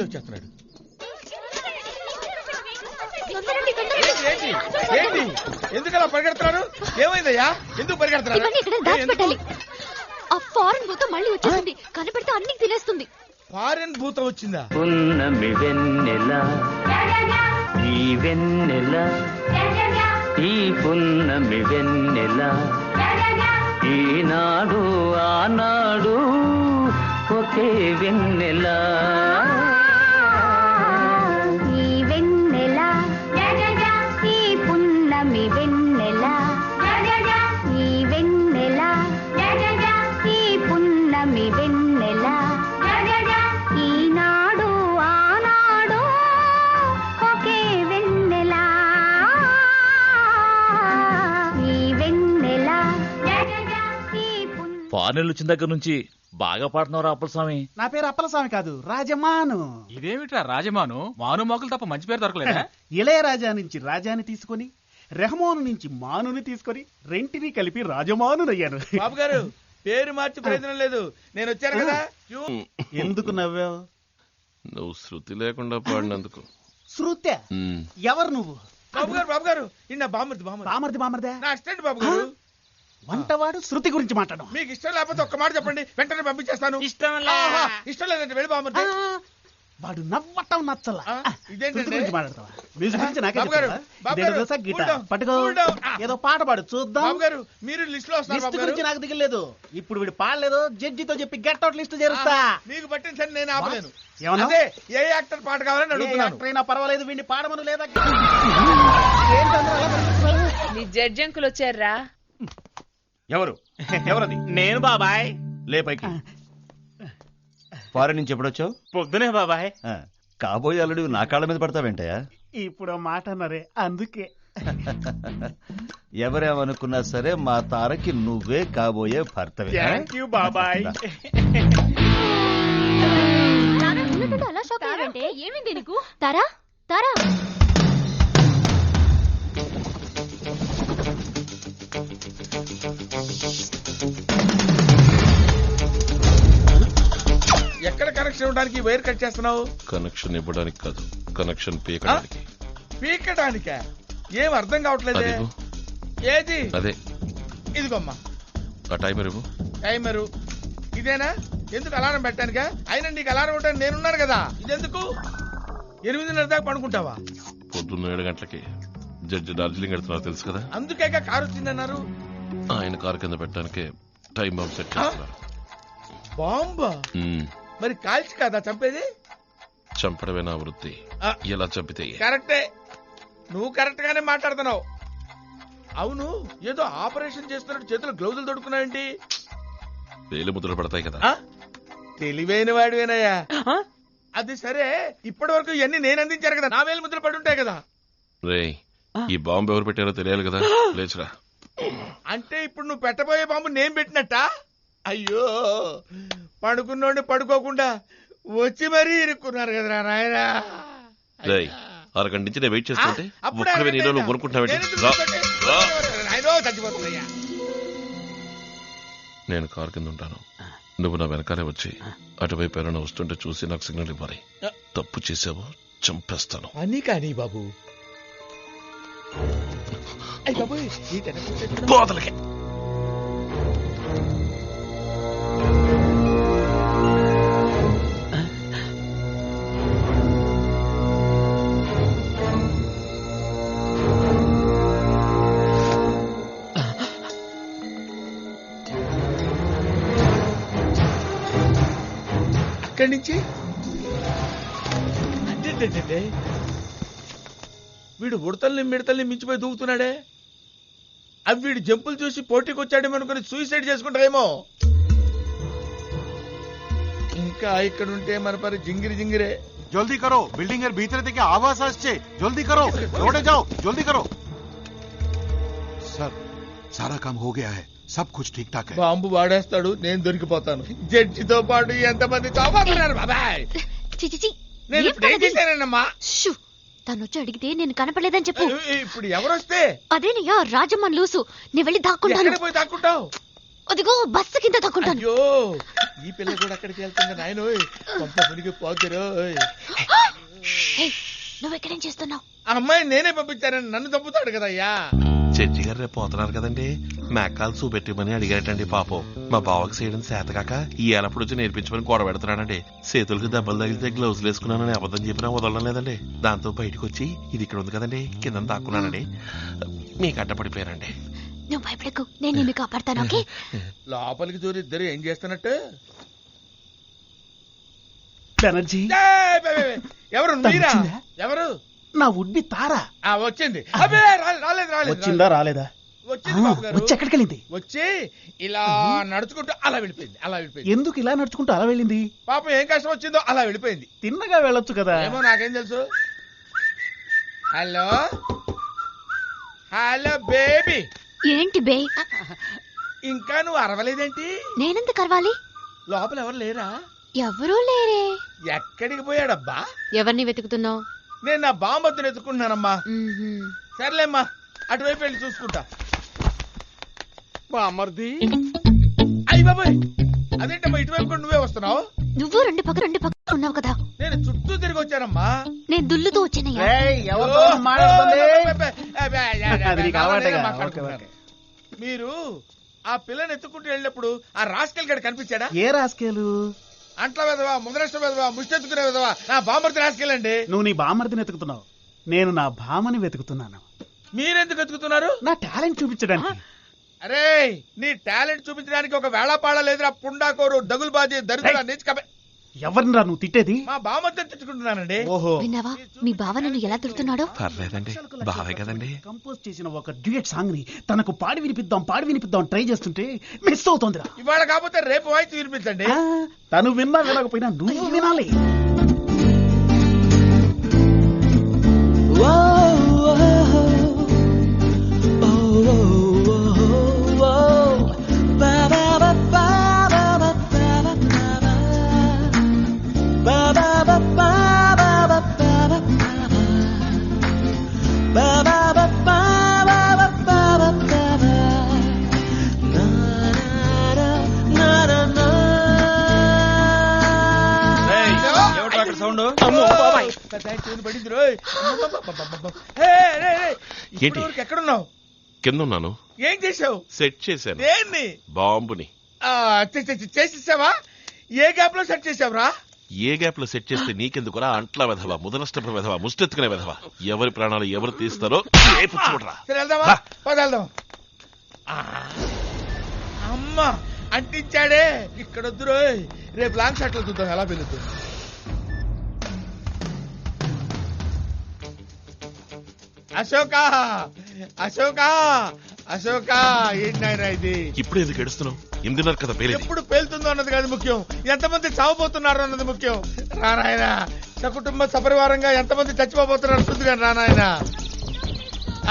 వచ్చేస్తున్నాడు. ఎందుకలా పరిగెడుతున్నారు? ఏమైందయ్యా? ఎందుకు పరిగెడుతున్నారు? ఆ ఫారెన్ భూతం మళ్ళీ వచ్చేసింది. కనపెడితే అన్ని తినేస్తుంది. ఫారెన్ భూతం వచ్చిందా? పున్నమి వెన్నెల ఈ వెన్నెల ఈ పున్నమి వెన్నెల ఈనాడు ఆనాడు ఒకే వెన్నెల ఈ వెన్నెల ఈ పున్నమి వెన్నెల ఈ వెన్నెల ఈ పున్నమి వెన్నెల ఈనాడు ఆనాడు ఒకే వెన్నెల ఈ వెన్నెల ఫారెన్ వచ్చిన దగ్గర నుంచి బాగా పాడుతున్నారు అప్పలస్వామి. నా పేరు అప్పలస్వామి కాదు, రాజమాను. ఇదేమిట్రా రాజమాను? మాను మోకులు తప్ప మంచి పేరు దొరకలేదా? ఇళయరాజా నుంచి రాజాని తీసుకొని, రెహమాను నుంచి మానుని తీసుకొని రెంటిని కలిపి రాజమానునయ్యాను. బాబు గారు పేరు మార్చి ప్రయోజనం లేదు. నేను వచ్చాను కదా. ఎందుకు నవ్వావు? నువ్వు శృతి లేకుండా పాడినందుకు. శృత్య? ఎవరు నువ్వు? బాబు గారు ఇన్న బామర్ది బామర్దే నా అసిస్టెంట్ బాబు గారు. వంటవాడు శృతి గురించి మాట్లాడు. మీకు ఇష్టం లేకపోతే ఒక్క మాట చెప్పండి, వెంటనే పంపించేస్తాను. ఇష్టం లేదంటే వెళ్ళి బామర్ది. వాడు నవ్వటం నచ్చల. ఇదేంటండి? గురించి మాట్లాడతావా? మ్యూజిక్ గురించి నాకే బాబు గారు, చెప్తావా? బాబు ఇదేదో గారు, తెలుసా? గిటార్ కూల్ డౌన్, పట్టుకో. Cool down. ఏదో పాట పాడు చూద్దాం. బాబు గారు మీరు లిస్ట్ లో వస్తారు. లిస్ట్ బాబు గురించి గారు నాకు దిగలేదు. ఇప్పుడు వీడు పాడలేదు, జడ్జితో చెప్పి గెట్ అవుట్ లిస్ట్ చేరుస్తా. మీకు పట్టిన సరే నేను ఆపలేను. ఏమన్నా? అదే ఏ యాక్టర్ పాట కావాలని అడుగుతున్నాను. యాక్టరైనా పర్వాలేదు, వీడిని పాడమను లేదా? నీ జడ్జి అంకుల్ వచ్చారా? ఎవరది? నేను బాబాయ్. లే పైకి. ఫారెన్ నుంచి ఎప్పుడొచ్చావు? పొద్దునే బాబాయ్. కాబోయే అల్లుడు నా కాళ్ళ మీద పడతావేంటయా? ఇప్పుడు మాట అన్నారే అందుకే. ఎవరేమనుకున్నా సరే మా తారకి నువ్వే కాబోయే భర్తవే. థ్యాంక్ యూ బాబాయ్. అలా షాక్ అయ్యారంటే ఏమైంది నీకు? తారా తారా ఎక్కడ కనెక్షన్ ఇవ్వడానికి వైర్ కట్ చేస్తున్నావు? కనెక్షన్ ఇవ్వడానికి కాదు, కనెక్షన్ పీకడానికి. పీకడానికా? ఏం అర్థం కావట్లేదు. అదిగో. ఏది? అదే ఇదిగోమ్మా ఆ టైమర్ ఇవ్వు. టైమరు ఇదేనా? ఎందుకు అలారం పెట్టానుగా? అయినా నీకు అలారం ఉంటాను నేనున్నాను కదా. ఇదెందుకు? 8:30 దాకా పడుకుంటావా? పొద్దున్న 7 గంటలకి జడ్జి డార్జిలింగ్ వెళ్తున్నారు తెలుసు కదా. అందుకే కారు వచ్చిందన్నారు. ఆయన కారు కింద పెట్టడానికి టైం బాంబ్ సెట్ చేస్తున్నారు. బాంబా? మరి కాల్చి కదా చంపేది? చంపడమే నా వృత్తి. ఎలా చంపితే? కరెక్టే, నువ్వు కరెక్ట్ గానే మాట్లాడుతున్నావు. అవును, ఏదో ఆపరేషన్ చేస్తున్నట్టు చేతులు గ్లౌజులు తొడుక్కున్నావేంటి? వేలు ముద్రలు పడతాయి కదా. తెలివైన వాడివేనయ్యా. అది సరే, ఇప్పటి వరకు ఇవన్నీ నేను అందించారు కదా, నా వేలు ముద్రలు పడి ఉంటాయి కదా. రేయ్, ఈ బాంబు ఎవరు పెట్టారో తెలియాలి కదా. లేచురా. అంటే ఇప్పుడు నువ్వు పెట్టబోయే బాంబు నేను పెట్టినట్టా? అయ్యో, పడుకున్నోండి పడుకోకుండా వచ్చి మరీ ఇరుక్కున్నారు కదరా నాయనా. రేయ్, అరగంట నుంచి నేను వెయిట్ చేస్తుంటే ఒక్కడే నీలో కొనుక్కుంటావేంటి? నేను కారు కింద ఉంటాను, నువ్వు నా వెనకాలే వచ్చి అటువైపు ఎవరైనా వస్తుంటే చూసి నాకు సిగ్నల్ ఇవ్వాలి. తప్పు చేసావు చంపేస్తాను. అని కానీ బాబు. బోదలకి అక్కడి నుంచి అంటే వీడు ఉడతల్ని మిడతల్ని మించిపోయి దూకుతున్నాడే. అవి వీడు జంపులు చూసి పోటీకి వచ్చాడేమో అనుకుని సూసైడ్ చేసుకుంటారేమో. ఇంకా ఇక్కడ ఉంటే మన పరి జింగిరే. जल्दी करो, बिल्डिंग এর ভিতরে থেকে আওয়াজ আসছে। जल्दी करो, रोडे जाओ, जल्दी करो। सर, सारा काम हो गया है, सब कुछ ठीक ठाक है। బాంబు వాడేస్తాడు, నేను దొరికిపోతాను. జడ్జితో పాటు ఎంతమంది చావబోతున్నారు బాబాయ్. చిచిచి నేను ఇప్పుడు ఏం చేశానమ్మా? తనొచ్చి అడిగితే నేను కనపడలేదని చెప్పు. ఇప్పుడు ఎవరొస్తే? అదేనయ్యా రాజమ్మన్ లూసు. నీ వెళ్ళి దాక్కుంటాను. పోయి దాక్కుంటావు? అదిగో బస్సు కింద తగ్గుంటాను. అయ్యో ఈ పిల్ల కూడా అక్కడికి వెళ్తుంది నాయనోయ్, పంప మునిగి పోతురోయ్. నువ్వెక్కడేం చేస్తున్నావు? ఆ అమ్మాయి నేనే పంపించానని నన్ను చంపుతాడు కదయ్యా. జడ్జి గారు రేపు పోతున్నారు కదండి, మేకాలు చూపెట్టమని అడిగారటండి. పాపం మా బావకి చేయడం చేత కాక ఈ ఏలప్పుడు వచ్చి నేర్పించమని గొడవ పెడుతున్నాడండి. చేతులకు దెబ్బలు తగిలితే గ్లౌజులు వేసుకున్నానని అబద్ధం చెప్పినా వదలడం లేదండి. దాంతో బయటకు వచ్చి ఇది ఇక్కడ ఉంది కదండి కింద దాక్కున్నానండి. మీకు అడ్డపడిపోయానండి. నువ్వు భయపడకు, నేను నిన్ను కాపాడతాను. ఓకే, లోపలికి చూరి ఇద్దరు ఏం చేస్తున్నట్టు? బెనర్జీ, ఎవరు మీరా? ఎవరు? నా ఉడ్బి తారా వచ్చింది. అబ్బే రాలేదు వచ్చిందా రాలేదా? వచ్చింది బాబు గారు. వచ్చి ఎక్కడికి వెళ్ళింది? వచ్చి ఇలా నడుచుకుంటూ అలా వెళ్ళిపోయింది. ఎందుకు ఇలా నడుచుకుంటూ అలా వెళ్ళింది? పాపం ఏం కష్టం వచ్చిందో అలా వెళ్ళిపోయింది. తిన్నగా వెళ్ళొచ్చు కదా. ఏమో నాకేం తెలుసు. Hello hello baby. ఏంటి బే? ఇంకా నువ్వు అరవలేదేంటి? నేనెందుకు అరవాలి? లోపల ఎవరు లేరా? ఎవరూ లేరే. ఎక్కడికి పోయాడబ్బా? ఎవరిని వెతుకుతున్నావు? నేను నా బామ్మద్దును ఎత్తుకుంటున్నానమ్మా. సర్లేమ్మా, అటువైపు వెళ్ళి చూసుకుంటా. బామర్ది, అయ్యి బాబాయ్, అదేంటమ్మా ఇటువైపు కూడా నువ్వే వస్తున్నావు? నువ్వు రెండు పక్క ఉన్నావు కదా. నేను చుట్టూ తిరిగి వచ్చానమ్మా. నేను దుల్లుతూ వచ్చానయ్యా. మీరు ఆ పిల్లని ఎత్తుకుంటూ వెళ్ళినప్పుడు ఆ రాస్కెల్ గడు కనిపించాడా? ఏ రాస్కేలు? అంట్ల వెదవా, ముద్రష్ట వెదవా, ముష్టెత్తుకునే వెదవా, నా బామర్ది రాస్కెల్ అండి. నువ్వు నీ బామర్దిని వెతుకుతున్నావు, నేను నా భామని వెతుకుతున్నాను. మీరెందుకు వెతుకుతున్నారు? నా టాలెంట్ చూపించడానికి. అరే నీ టాలెంట్ చూపించడానికి ఒక వేళాపాడ లేదురా పుండాకోరు, దగులుబాజీ, దరిద్ర నీచకబే. ఎవరినిరా నువ్వు తిట్టేది? మా బామర్దిని తిట్టుకుంటున్నానండి. ఓహో, విన్నావా మీ బావ నన్ను ఎలా తిడుతున్నాడో? పర్లేదండి, బావే కదండి. కంపోజ్ చేసిన ఒక డ్యూయట్ సాంగ్ ని తనకు పాడి వినిపిద్దాం ట్రై చేస్తుంటే మిస్ అవుతోందిరా. ఇవాళ కాకపోతే రేపు వాయిస్ వినిపించండి. తను విన్నా వినకపోయినా నువ్వు వినాలి. ఎక్కడున్నావు? కింద ఉన్నాను. ఏం చేసావు? సెట్ చేశాను. దేన్ని? బాంబుని. చేసేసావా? ఏ గ్యాప్ లో సెట్ చేసావురా? ఏ గ్యాప్ లో సెట్ చేస్తే నీకెందుకురా? అంట్ల వెధవా, ముదనష్టపు వెధవా, ముష్టెత్తుకునే వెధవా. ఎవరి ప్రాణాలు ఎవరు తీస్తారో చూడరా. సరే వెళ్దామా? వెళ్దాం. అమ్మా అంటించాడే. ఇక్కడ వద్దురో, రేపు లాంగ్ షాట్ లో చూద్దాం ఎలా వెళ్తుంది. అశోకా అశోకా అశోకా, ఏంటైనా ఇది? ఇప్పుడు ఎందుకు ఏడుస్తున్నావు? 8:30 కదా పేలేదు. ఎప్పుడు పేలుతుందో అన్నది కాదు ముఖ్యం, ఎంతమంది చావబోతున్నారు అన్నది ముఖ్యం. రానాయన సకుటుంబ సపరివారంగా ఎంతమంది చచ్చిపోబోతున్నారు చూద్దుగా రానాయన.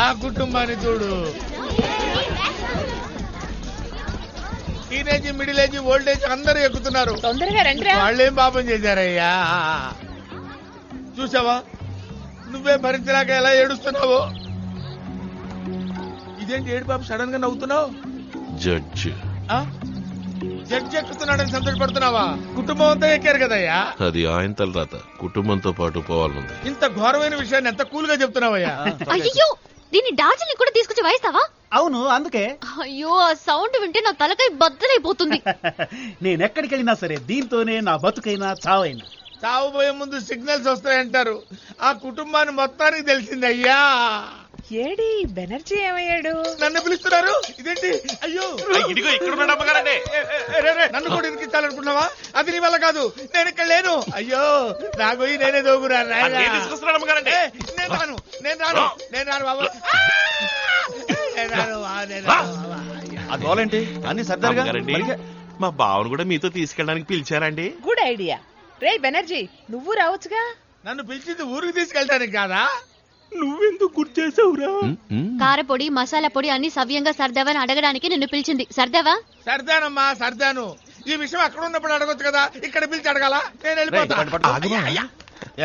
ఆ కుటుంబాన్ని చూడు. Teenage, middle age, old age అందరూ ఎక్కుతున్నారు. తొందరగా రండి. వాళ్ళేం పాపం చేశారయ్యా? చూసావా, నువ్వే భరించలేక ఎలా ఏడుస్తున్నావు. ఇదేంటి ఏడు బాబు సడన్ గా నవ్వుతున్నావు? జడ్జి ఎక్కుతున్నాడని సంతోషపడుతున్నావా? కుటుంబం అంతా ఎక్కారు కదయ్యా. అది ఆయన తలరాత, కుటుంబంతో పాటు పోవాలనుంది. ఇంత ఘోరమైన విషయాన్ని ఎంత కూల్ గా చెప్తున్నావయ్యా? అయ్యో, దీన్ని డార్జిలింగ్ కూడా తీసుకొచ్చి వాయిస్తావా? అవును, అందుకే. అయ్యో, ఆ సౌండ్ వింటే నా తలకాయ బద్దలైపోతుంది. నేనెక్కడికి వెళ్ళినా సరే దీంతోనే నా బతుకైనా చావైనా. చావబోయే ముందు సిగ్నల్స్ వస్తాయంటారు. ఆ కుటుంబాన్ని మొత్తానికి తెలిసింది అయ్యా. ఏడి బెనర్జీ ఏమయ్యాడు? నన్ను పిలుస్తున్నారు. ఇదేంటి? అయ్యో, ఇదిగో ఇక్కడ నన్ను కూడా ఇరికించాలనుకున్నావా? అది నీ వల్ల కాదు, నేను ఇక్కడ లేను. అయ్యో నా గొయ్యి నేనే దోగురా. నేను రాను బాబు. అదేంటి అన్ని సర్దారుగా. మా బావను కూడా మీతో తీసుకెళ్ళడానికి పిలిచారండి. Good idea. రే బెనర్జీ, నువ్వు రావచ్చుగా. నన్ను పిలిచింది ఊరికి తీసుకెళ్ళడానికి కాదా? నువ్వెందుకు గుర్తు చేసావురా? కారపొడి, మసాలా పొడి అన్ని సవ్యంగా సర్దావని అడగడానికి నిన్ను పిలిచింది. సర్దావా? సర్దానమ్మా, సర్దాను. ఈ విషయం అక్కడ ఉన్నప్పుడు అడగొచ్చు కదా, ఇక్కడ పిలిచి అడగాల? నేను వెళ్ళిపోతా.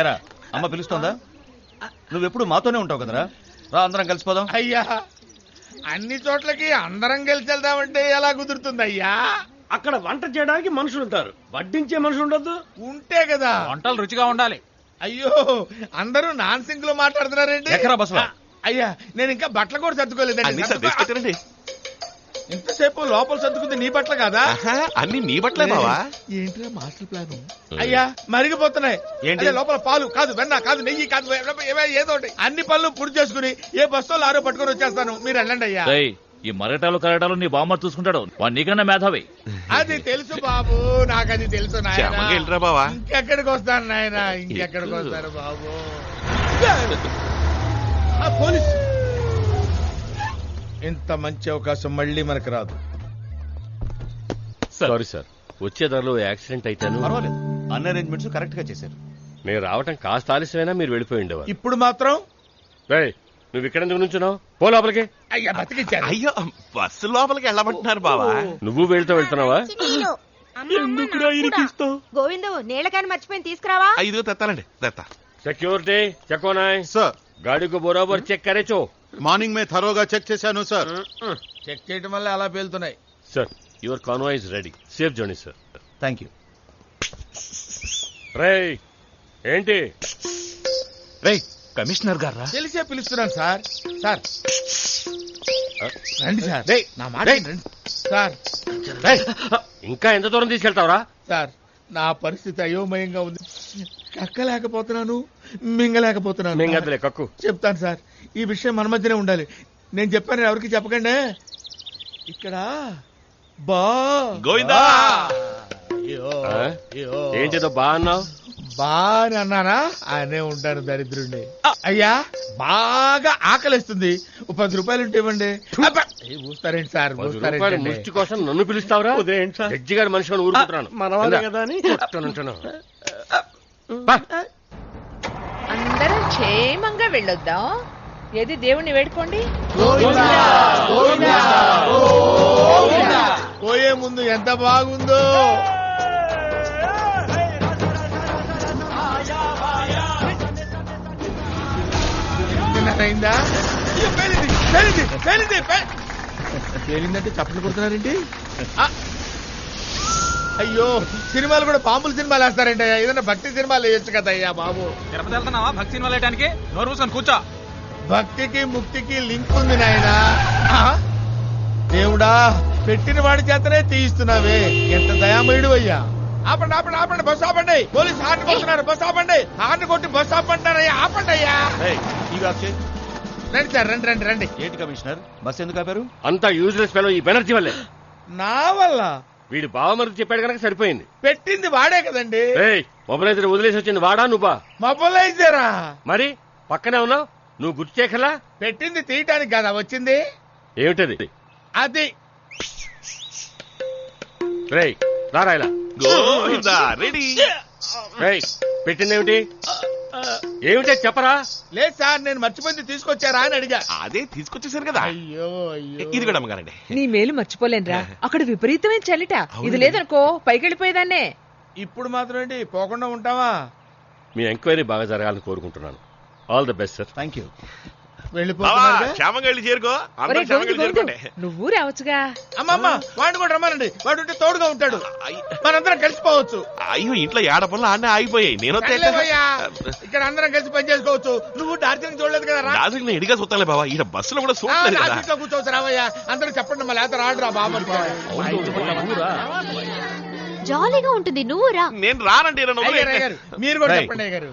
ఏరా, అమ్మ పిలుస్తోందా? నువ్వెప్పుడు మాతోనే ఉంటావు కదరా, రా అందరం కలిసిపోదాం. అయ్యా అన్ని చోట్లకి అందరం కలిసి వెళ్దామంటే ఎలా కుదురుతుంది అయ్యా? అక్కడ వంట చేయడానికి మనుషులు ఉంటారు, వడ్డించే మనుషులు ఉండొద్దు. ఉంటే కదా. వంటలు రుచిగా ఉండాలి. అయ్యో అందరూ నాన్ సింక్ లో మాట్లాడుతున్నారేంటి? ఎక్కరా బసవా? అయ్యా నేను ఇంకా బట్టలు కూడా సర్దుకోలేదండి. సర్దేసుకొచ్చారండి. ఇంతసేపు లోపల సర్దుకుంది నీ బట్టలు కాదా? అన్ని నీ బట్టలే బావా. ఏంట్రా మాస్టర్ ప్లాన్? అయ్యా మరిగిపోతున్నాయి. ఏంటి లోపల? పాలు కాదు, వెన్న కాదు, నెయ్యి కాదు, ఏదో ఒకటి. అన్ని పనులు పూర్తి చేసుకుని ఏ బస్సులో ఆరో పట్టుకొని వచ్చేస్తాను, మీరు వెళ్ళండి అయ్యా. ఈ మరటాలు కరటాలు నీ బామ్మ చూసుకుంటాడు, వాడు నీకన్నా మేధావి. అది తెలుసు బాబు, నాకు అది తెలుసు నాయన. బావా ఇంకెక్కడికి వస్తాను నాయన, ఇంకెక్కడికి వస్తారు బాబు. పోలీసు ఇంత మంచి అవకాశం మళ్ళీ మనకు రాదు. సారీ సార్, వచ్చే దారిలో యాక్సిడెంట్ అయితాను. పర్వాలేదు, అన్ని అరేంజ్మెంట్స్ కరెక్ట్ గా చేశారు. నేను రావటం కాస్త ఆలస్యమైనా మీరు వెళ్ళిపోయి ఉండేవారు. ఇప్పుడు మాత్రం నువ్వు ఇక్కడ ఎందుకు నుంచున్నావు? పో లోపలికి. అయ్యా బతికిచ్చారు. అయ్యో బస్సు లోపలికి వెళ్ళమంటున్నారు బావా. నువ్వు వెళ్తున్నావా? గోవిందు నీళ్ళకాని మర్చిపోయి తీసుకురావా? ఐదుగా తెత్తానండి. తెత్తా. సెక్యూరిటీ చెక్కోనాయ్ సార్ గాడికి బరోబర్ చెక్ కరేచో. మార్నింగ్ మే థరోగా చెక్ చేశాను సార్. చెక్ చేయడం వల్ల అలా పేలుతున్నాయి. Sir your convoy is ready. Safe journey sir. Thank you. రేయ్ ఏంటి? రేయ్ కమిషనర్ గారా? తెలిసే పిలుస్తున్నాను సార్. సార్ రండి సార్, నా మాట రండి సార్. ఇంకా ఎంత దూరం తీసుకెళ్తావరా? సార్ నా పరిస్థితి అయోమయంగా ఉంది. కక్కలేకపోతున్నాను, మింగలేకపోతున్నాను. మింగదులే కక్కు. చెప్తాను సార్, ఈ విషయం మన మధ్యనే ఉండాలి. నేను చెప్పాను ఎవరికి చెప్పకండి. ఇక్కడ గోవిందా. ఏంటిదో బా అన్నావు? బాగా అన్నానా? అనే ఉంటాను దరిద్రుండి. అయ్యా బాగా ఆకలిస్తుంది, 10 రూపాయలు ఉంటే ఇవ్వండి. ఊస్తారేంటి సార్? ముష్టి కోసం నన్ను పిలుస్తావురా? జడ్జి గారి మనిషి ఊరుకుంటున్నాను. మనవాళ్ళే కదా అని అందరం క్షేమంగా వెళ్ళొద్దాం. ఏది దేవుణ్ణి వేడుకోండి. పోయే ముందు ఎంత బాగుందో. అయిందా? పేలిందంటే చప్పట్లు కొడుతున్నారేంటి? అయ్యో సినిమాలు కూడా బాంబుల సినిమాలు వేస్తారంటే, ఏదైనా భక్తి సినిమాలు వేయొచ్చు కదా అయ్యా బాబు. తిరుపతి వెళ్తున్నావా భక్తి సినిమాలు వేయడానికి? నోరు మూసుకొని కూర్చో. భక్తికి ముక్తికి లింక్ ఉంది నాయన. దేవుడా పెట్టిన వాడి చేతనే తీయిస్తున్నావే, ఎంత దయామయుడు అయ్యా. ఆపండి ఆపండి ఆపండి, బస్సు ఆపండి. పోలీసు హార్న్ కొడుతున్నారు, బస్సు ఆపండి. హార్న్ కొట్టి బస్సు ఆపంటారయ్యా, ఆపండి అయ్యా. రండి సార్, రండి రండి రండి. ఏంటి కమిషనర్ బస్ ఎందుకు ఆపారు? అంతా యూజ్లెస్ ఫెలో ఈ బెనర్జీ వల్లే. నా వల్ల? వీడి బావమరిది చెప్పాడు కనుక సరిపోయింది. పెట్టింది వాడే కదండి. మొబైలైజర్ వదిలేసి వచ్చింది వాడా నువ్వా? మొబైలైజరా? మరి పక్కనే ఉన్నావు, నువ్వు గుర్తు చేయకలా? పెట్టింది తీయటానికి కదా వచ్చింది. ఏమిటది? అది రేయ్ రారా ఇలా. రెడీ. పెట్టిందేమిటి? ఏమిటే చెప్పరా? లేదు సార్, నేను మర్చిపోయింది తీసుకొచ్చారా అని అడిగా. అదే తీసుకొచ్చేసారు కదా. అయ్యో అయ్యో, ఇది కూడా అమ్మగారండి. నీ మేలు మర్చిపోలేనురా. అక్కడ విపరీతమైన చలిట, ఇది లేదనుకో పైకి వెళ్ళిపోయేదాన్నే. ఇప్పుడు మాత్రం ఏంటి పోకుండా ఉంటావా? మీ ఎంక్వైరీ బాగా జరగాలని కోరుకుంటున్నాను. All the best sir. Thank you. క్షేమంగా వెళ్ళి చేరుకో. నువ్వు రావచ్చుగా. అమ్మమ్మ వాడిని కూడా రమ్మానండి, వాడు ఉంటే తోడుగా ఉంటాడు, మనందరం కలిసిపోవచ్చు. అయ్యో ఇంట్లో ఏడ పనులు ఆడనే ఆగిపోయాయి. నేను ఇక్కడ అందరం కలిసి పని చేసుకోవచ్చు. నువ్వు డార్జిలింగ్ చూడలేదు కదా? డార్జిలింగ్ ఇడిగా చూస్తాలే బాబా, ఈ బస్సులో కూడా డార్జిలింగ్ కూర్చోవచ్చు రావయ్యా. అందరూ చెప్పండి, మళ్ళీ లేత రాడు రా బాబు. జాలీగా ఉంటుంది, నువ్వు రా. నేను రానండి. మీరు కూడా చెప్పండి అయ్యగారు.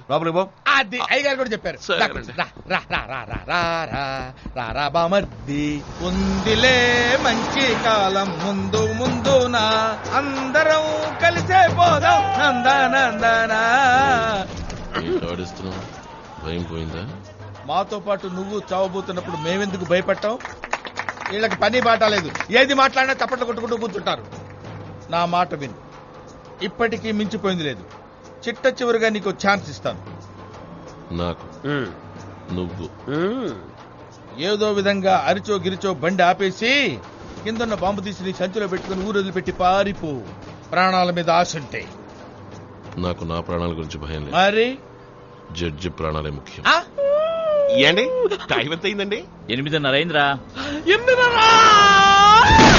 అది అయ్యగారు కూడా చెప్పారు. రారా బామర్ది, ఉందిలే మంచి కాలం ముందు ముందునా, అందరం కలిసే పోదాం నందనందనా. భయం పోయిందా? మాతో పాటు నువ్వు చావబోతున్నప్పుడు మేమెందుకు భయపడ్డాం? వీళ్ళకి పని బాట లేదు, ఏది మాట్లాడినా చప్పట్లు కొట్టుకుంటూ కూర్చుంటారు. నా మాట విను, ఇప్పటికీ మించిపోయింది లేదు. చిట్ట చివరిగా నీకు ఛాన్స్ ఇస్తాను. నాకు నువ్వు ఏదో విధంగా అరిచో గిరిచో బండి ఆపేసి కిందన్న బాంబు తీసి నీ సంచిలో పెట్టుకుని ఊరు వదిలిపెట్టి పారిపో. ప్రాణాల మీద ఆశ ఉంటే. నాకు నా ప్రాణాల గురించి భయం లేదు, మరి జడ్జి ప్రాణాలే ముఖ్యం. ఏండి టైం ఎంత అయిందండి? 8:30 అయిందిరా. 8:30